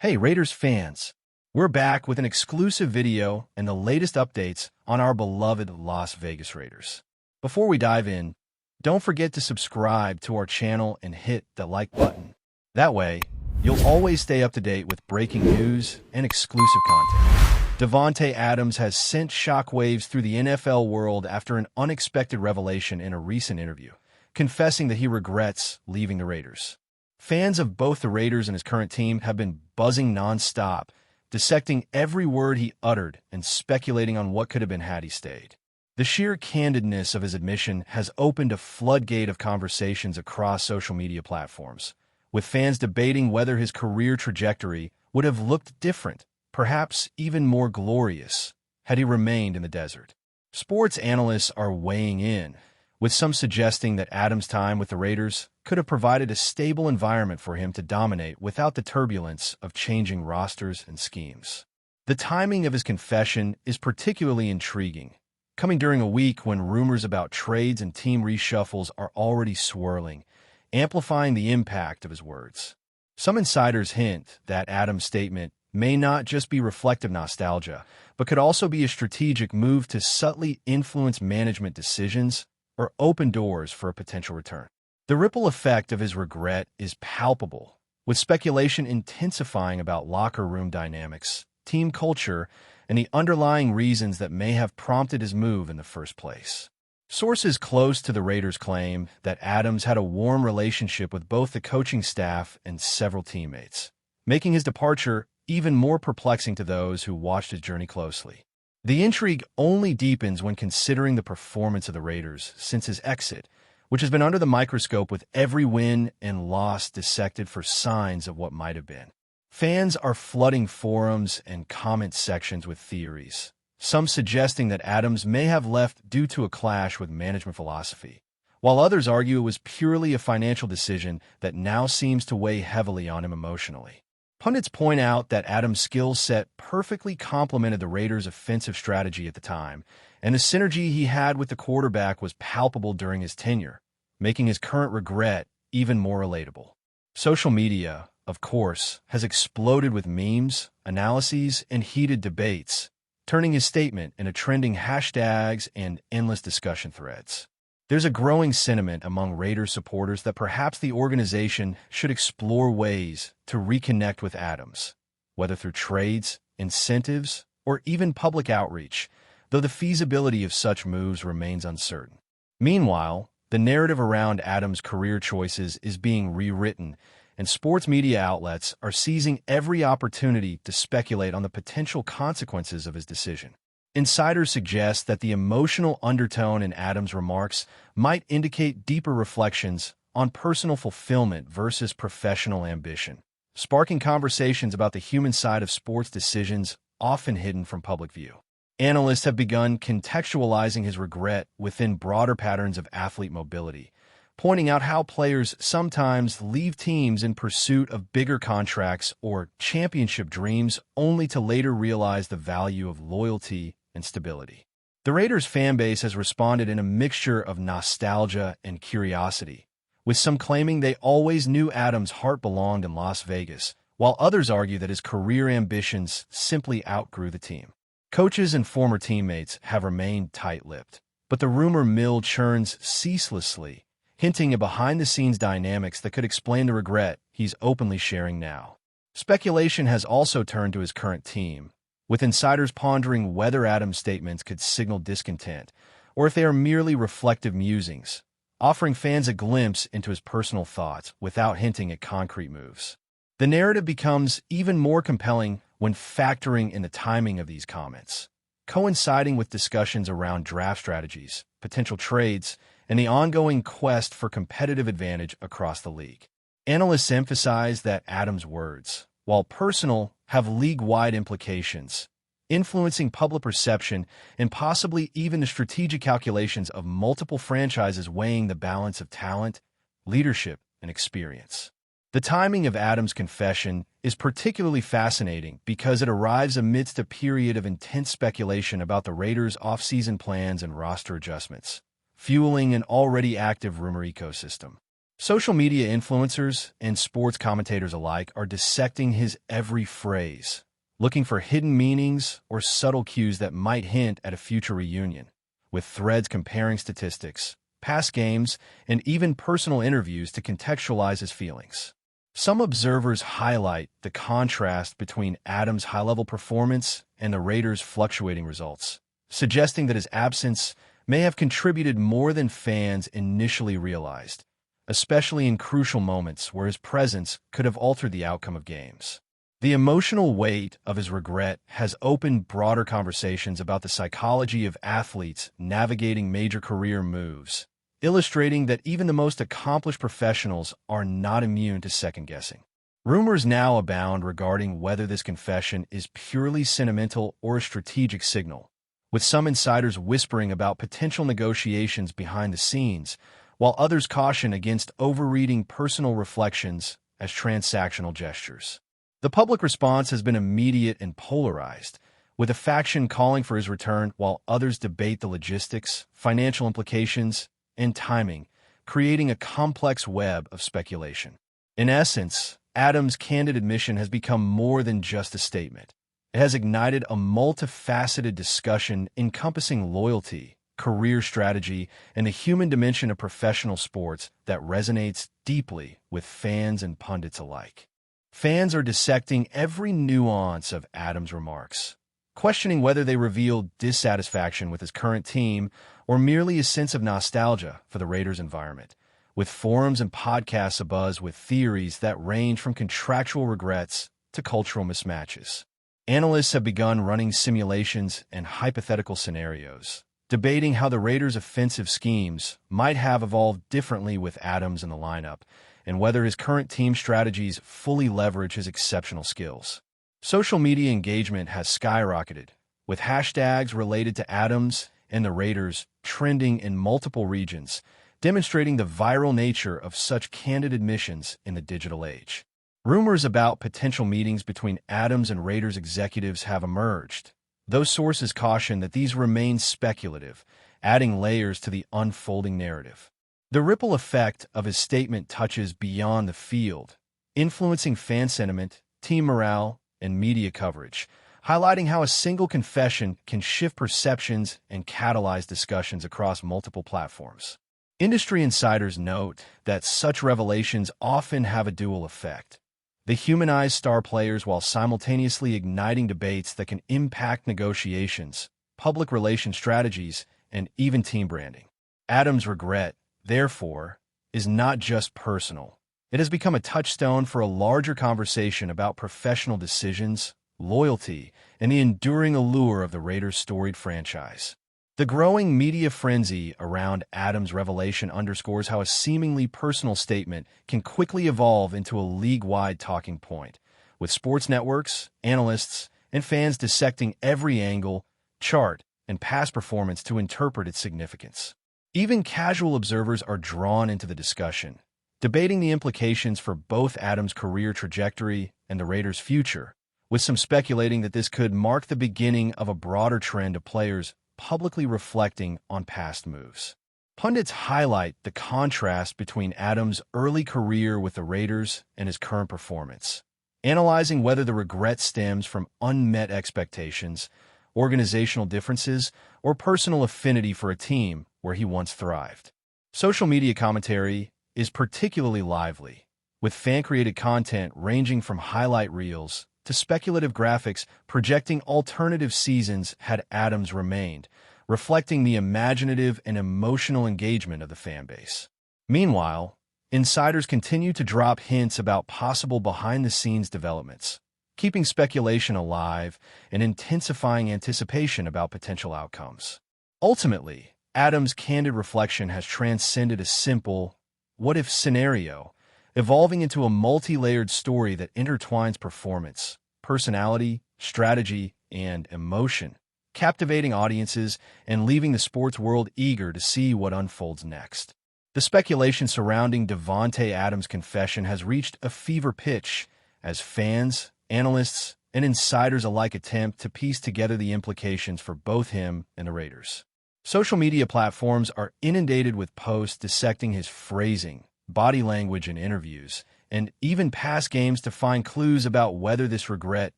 Hey Raiders fans, we're back with an exclusive video and the latest updates on our beloved Las Vegas Raiders. Before we dive in, don't forget to subscribe to our channel and hit the like button. That way, you'll always stay up to date with breaking news and exclusive content. Davante Adams has sent shockwaves through the NFL world after an unexpected revelation in a recent interview, confessing that he regrets leaving the Raiders. Fans of both the Raiders and his current team have been buzzing nonstop, dissecting every word he uttered and speculating on what could have been had he stayed. The sheer candidness of his admission has opened a floodgate of conversations across social media platforms, with fans debating whether his career trajectory would have looked different, perhaps even more glorious, had he remained in the desert. Sports analysts are weighing in, with some suggesting that Adams' time with the Raiders could have provided a stable environment for him to dominate without the turbulence of changing rosters and schemes. The timing of his confession is particularly intriguing, coming during a week when rumors about trades and team reshuffles are already swirling, amplifying the impact of his words. Some insiders hint that Adams' statement may not just be reflective nostalgia, but could also be a strategic move to subtly influence management decisions or open doors for a potential return. The ripple effect of his regret is palpable, with speculation intensifying about locker room dynamics, team culture, and the underlying reasons that may have prompted his move in the first place. Sources close to the Raiders claim that Adams had a warm relationship with both the coaching staff and several teammates, making his departure even more perplexing to those who watched his journey closely. The intrigue only deepens when considering the performance of the Raiders since his exit, which has been under the microscope with every win and loss dissected for signs of what might have been. Fans are flooding forums and comment sections with theories, some suggesting that Adams may have left due to a clash with management philosophy, while others argue it was purely a financial decision that now seems to weigh heavily on him emotionally. Pundits point out that Adams' skill set perfectly complemented the Raiders' offensive strategy at the time, and the synergy he had with the quarterback was palpable during his tenure, making his current regret even more relatable. Social media, of course, has exploded with memes, analyses, and heated debates, turning his statement into trending hashtags and endless discussion threads. There's a growing sentiment among Raiders supporters that perhaps the organization should explore ways to reconnect with Adams, whether through trades, incentives, or even public outreach, though the feasibility of such moves remains uncertain. Meanwhile, the narrative around Adams' career choices is being rewritten, and sports media outlets are seizing every opportunity to speculate on the potential consequences of his decision. Insiders suggest that the emotional undertone in Adams' remarks might indicate deeper reflections on personal fulfillment versus professional ambition, sparking conversations about the human side of sports decisions often hidden from public view. Analysts have begun contextualizing his regret within broader patterns of athlete mobility, pointing out how players sometimes leave teams in pursuit of bigger contracts or championship dreams only to later realize the value of loyalty and stability. The Raiders fan base has responded in a mixture of nostalgia and curiosity, with some claiming they always knew Adams' heart belonged in Las Vegas, while others argue that his career ambitions simply outgrew the team. Coaches and former teammates have remained tight-lipped, but the rumor mill churns ceaselessly, hinting at behind-the-scenes dynamics that could explain the regret he's openly sharing now. Speculation has also turned to his current team, with insiders pondering whether Adams' statements could signal discontent, or if they are merely reflective musings, offering fans a glimpse into his personal thoughts without hinting at concrete moves. The narrative becomes even more compelling when factoring in the timing of these comments, coinciding with discussions around draft strategies, potential trades, and the ongoing quest for competitive advantage across the league. Analysts emphasize that Adams' words, while personal, have league-wide implications, influencing public perception and possibly even the strategic calculations of multiple franchises weighing the balance of talent, leadership, and experience. The timing of Adams' confession is particularly fascinating because it arrives amidst a period of intense speculation about the Raiders' offseason plans and roster adjustments, fueling an already active rumor ecosystem. Social media influencers and sports commentators alike are dissecting his every phrase, looking for hidden meanings or subtle cues that might hint at a future reunion, with threads comparing statistics, past games, and even personal interviews to contextualize his feelings. Some observers highlight the contrast between Adams' high-level performance and the Raiders' fluctuating results, suggesting that his absence may have contributed more than fans initially realized, especially in crucial moments where his presence could have altered the outcome of games. The emotional weight of his regret has opened broader conversations about the psychology of athletes navigating major career moves, illustrating that even the most accomplished professionals are not immune to second-guessing. Rumors now abound regarding whether this confession is purely sentimental or a strategic signal, with some insiders whispering about potential negotiations behind the scenes, while others caution against overreading personal reflections as transactional gestures. The public response has been immediate and polarized, with a faction calling for his return while others debate the logistics, financial implications, and timing, creating a complex web of speculation. In essence, Adams' candid admission has become more than just a statement. It has ignited a multifaceted discussion encompassing loyalty, career strategy, and the human dimension of professional sports that resonates deeply with fans and pundits alike. Fans are dissecting every nuance of Adams' remarks, questioning whether they reveal dissatisfaction with his current team or merely a sense of nostalgia for the Raiders' environment, with forums and podcasts abuzz with theories that range from contractual regrets to cultural mismatches. Analysts have begun running simulations and hypothetical scenarios, debating how the Raiders' offensive schemes might have evolved differently with Adams in the lineup, and whether his current team strategies fully leverage his exceptional skills. Social media engagement has skyrocketed, with hashtags related to Adams and the Raiders trending in multiple regions, demonstrating the viral nature of such candid admissions in the digital age. Rumors about potential meetings between Adams and Raiders executives have emerged, though sources caution that these remain speculative, adding layers to the unfolding narrative. The ripple effect of his statement touches beyond the field, influencing fan sentiment, team morale, and media coverage, highlighting how a single confession can shift perceptions and catalyze discussions across multiple platforms. Industry insiders note that such revelations often have a dual effect. They humanize star players while simultaneously igniting debates that can impact negotiations, public relations strategies, and even team branding. Adams' regret, therefore, is not just personal. It has become a touchstone for a larger conversation about professional decisions, loyalty, and the enduring allure of the Raiders' storied franchise. The growing media frenzy around Adams' revelation underscores how a seemingly personal statement can quickly evolve into a league-wide talking point, with sports networks, analysts, and fans dissecting every angle, chart, and past performance to interpret its significance. Even casual observers are drawn into the discussion, debating the implications for both Adams' career trajectory and the Raiders' future, with some speculating that this could mark the beginning of a broader trend of players publicly reflecting on past moves. Pundits highlight the contrast between Adams' early career with the Raiders and his current performance, analyzing whether the regret stems from unmet expectations, organizational differences, or personal affinity for a team where he once thrived. Social media commentary is particularly lively, with fan-created content ranging from highlight reels to speculative graphics projecting alternative seasons had Adams remained, reflecting the imaginative and emotional engagement of the fan base. Meanwhile, insiders continue to drop hints about possible behind-the-scenes developments, keeping speculation alive and intensifying anticipation about potential outcomes. Ultimately, Adams' candid reflection has transcended a simple what-if scenario, evolving into a multi-layered story that intertwines performance, personality, strategy, and emotion, captivating audiences and leaving the sports world eager to see what unfolds next. The speculation surrounding Davante Adams' confession has reached a fever pitch as fans, analysts, and insiders alike attempt to piece together the implications for both him and the Raiders. Social media platforms are inundated with posts dissecting his phrasing, body language in interviews, and even past games to find clues about whether this regret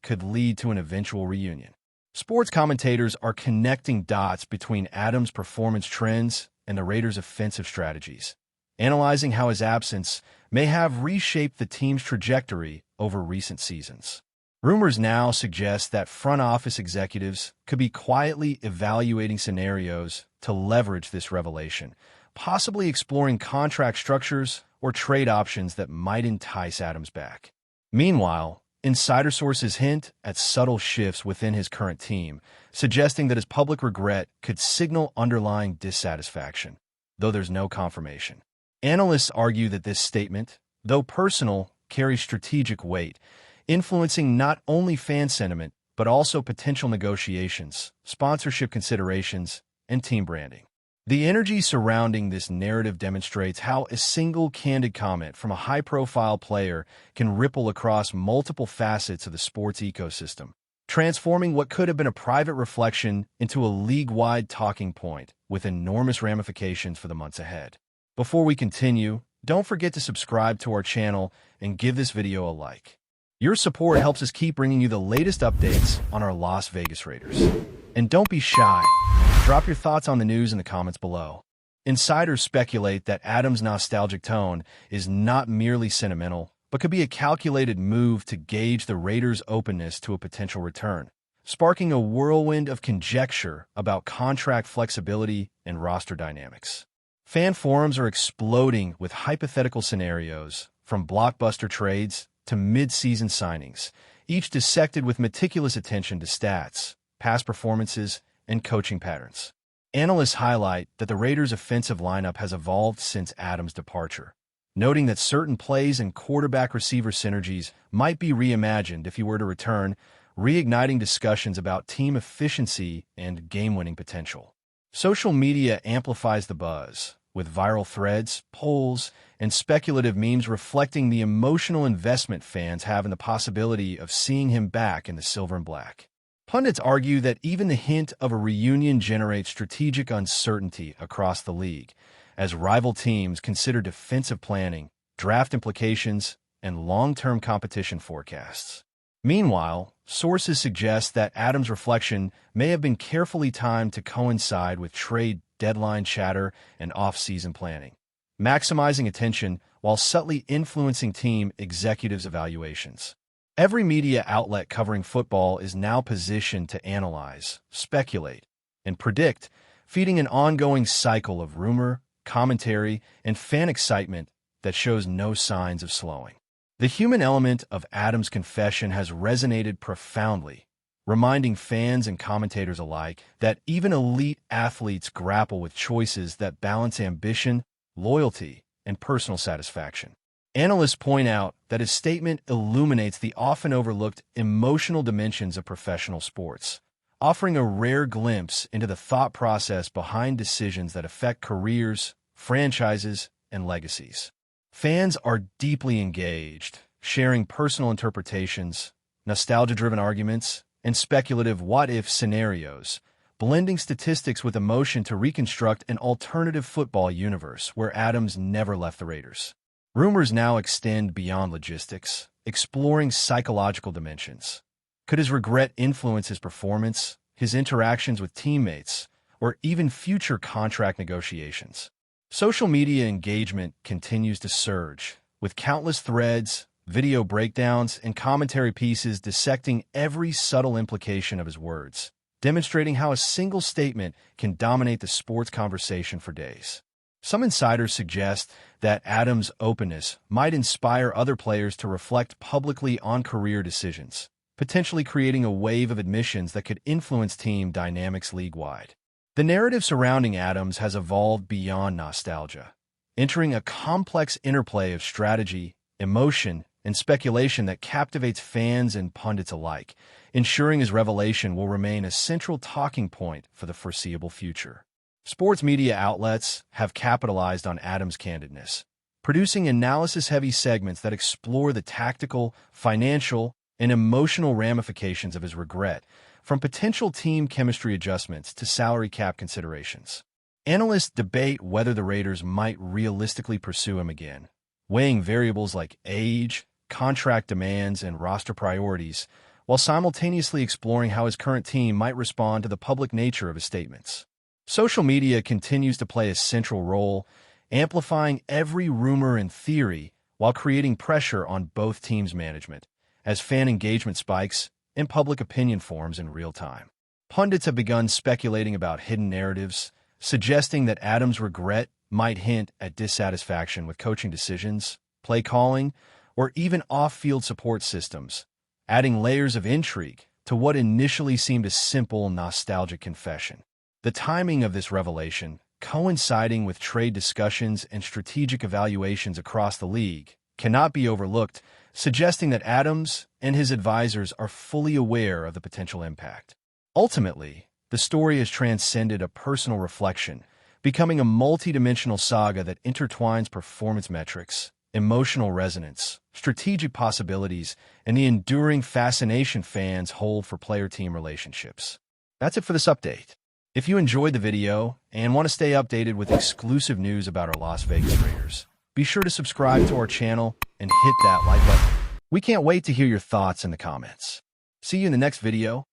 could lead to an eventual reunion. Sports commentators are connecting dots between Adams' performance trends and the Raiders' offensive strategies, analyzing how his absence may have reshaped the team's trajectory over recent seasons. Rumors now suggest that front office executives could be quietly evaluating scenarios to leverage this revelation, possibly exploring contract structures or trade options that might entice Adams back. Meanwhile, insider sources hint at subtle shifts within his current team, suggesting that his public regret could signal underlying dissatisfaction, though there's no confirmation. Analysts argue that this statement, though personal, carries strategic weight, influencing not only fan sentiment, but also potential negotiations, sponsorship considerations, and team branding. The energy surrounding this narrative demonstrates how a single candid comment from a high-profile player can ripple across multiple facets of the sports ecosystem, transforming what could have been a private reflection into a league-wide talking point with enormous ramifications for the months ahead. Before we continue, don't forget to subscribe to our channel and give this video a like. Your support helps us keep bringing you the latest updates on our Las Vegas Raiders. And don't be shy. Drop your thoughts on the news in the comments below. Insiders speculate that Adams' nostalgic tone is not merely sentimental, but could be a calculated move to gauge the Raiders' openness to a potential return, sparking a whirlwind of conjecture about contract flexibility and roster dynamics. Fan forums are exploding with hypothetical scenarios, from blockbuster trades to mid-season signings, each dissected with meticulous attention to stats, past performances, and coaching patterns. Analysts highlight that the Raiders' offensive lineup has evolved since Adams' departure, noting that certain plays and quarterback-receiver synergies might be reimagined if he were to return, reigniting discussions about team efficiency and game-winning potential. Social media amplifies the buzz, with viral threads, polls, and speculative memes reflecting the emotional investment fans have in the possibility of seeing him back in the silver and black. Pundits argue that even the hint of a reunion generates strategic uncertainty across the league, as rival teams consider defensive planning, draft implications, and long-term competition forecasts. Meanwhile, sources suggest that Adams' reflection may have been carefully timed to coincide with trade deadline chatter and off-season planning, maximizing attention while subtly influencing team executives' evaluations. Every media outlet covering football is now positioned to analyze, speculate, and predict, feeding an ongoing cycle of rumor, commentary, and fan excitement that shows no signs of slowing. The human element of Adams' confession has resonated profoundly, reminding fans and commentators alike that even elite athletes grapple with choices that balance ambition, loyalty, and personal satisfaction. Analysts point out that his statement illuminates the often overlooked emotional dimensions of professional sports, offering a rare glimpse into the thought process behind decisions that affect careers, franchises, and legacies. Fans are deeply engaged, sharing personal interpretations, nostalgia-driven arguments, and speculative what-if scenarios, blending statistics with emotion to reconstruct an alternative football universe where Adams never left the Raiders. Rumors now extend beyond logistics, exploring psychological dimensions. Could his regret influence his performance, his interactions with teammates, or even future contract negotiations? Social media engagement continues to surge, with countless threads, video breakdowns, and commentary pieces dissecting every subtle implication of his words, demonstrating how a single statement can dominate the sports conversation for days. Some insiders suggest that Adams' openness might inspire other players to reflect publicly on career decisions, potentially creating a wave of admissions that could influence team dynamics league-wide. The narrative surrounding Adams has evolved beyond nostalgia, entering a complex interplay of strategy, emotion, and speculation that captivates fans and pundits alike, ensuring his revelation will remain a central talking point for the foreseeable future. Sports media outlets have capitalized on Adams' candidness, producing analysis-heavy segments that explore the tactical, financial, and emotional ramifications of his regret, from potential team chemistry adjustments to salary cap considerations. Analysts debate whether the Raiders might realistically pursue him again, weighing variables like age, contract demands, and roster priorities, while simultaneously exploring how his current team might respond to the public nature of his statements. Social media continues to play a central role, amplifying every rumor and theory while creating pressure on both teams' management, as fan engagement spikes and public opinion forms in real time. Pundits have begun speculating about hidden narratives, suggesting that Adams' regret might hint at dissatisfaction with coaching decisions, play calling, or even off-field support systems, adding layers of intrigue to what initially seemed a simple, nostalgic confession. The timing of this revelation, coinciding with trade discussions and strategic evaluations across the league, cannot be overlooked, suggesting that Adams and his advisors are fully aware of the potential impact. Ultimately, the story has transcended a personal reflection, becoming a multidimensional saga that intertwines performance metrics, emotional resonance, strategic possibilities, and the enduring fascination fans hold for player-team relationships. That's it for this update. If you enjoyed the video and want to stay updated with exclusive news about our Las Vegas Raiders, be sure to subscribe to our channel and hit that like button. We can't wait to hear your thoughts in the comments. See you in the next video.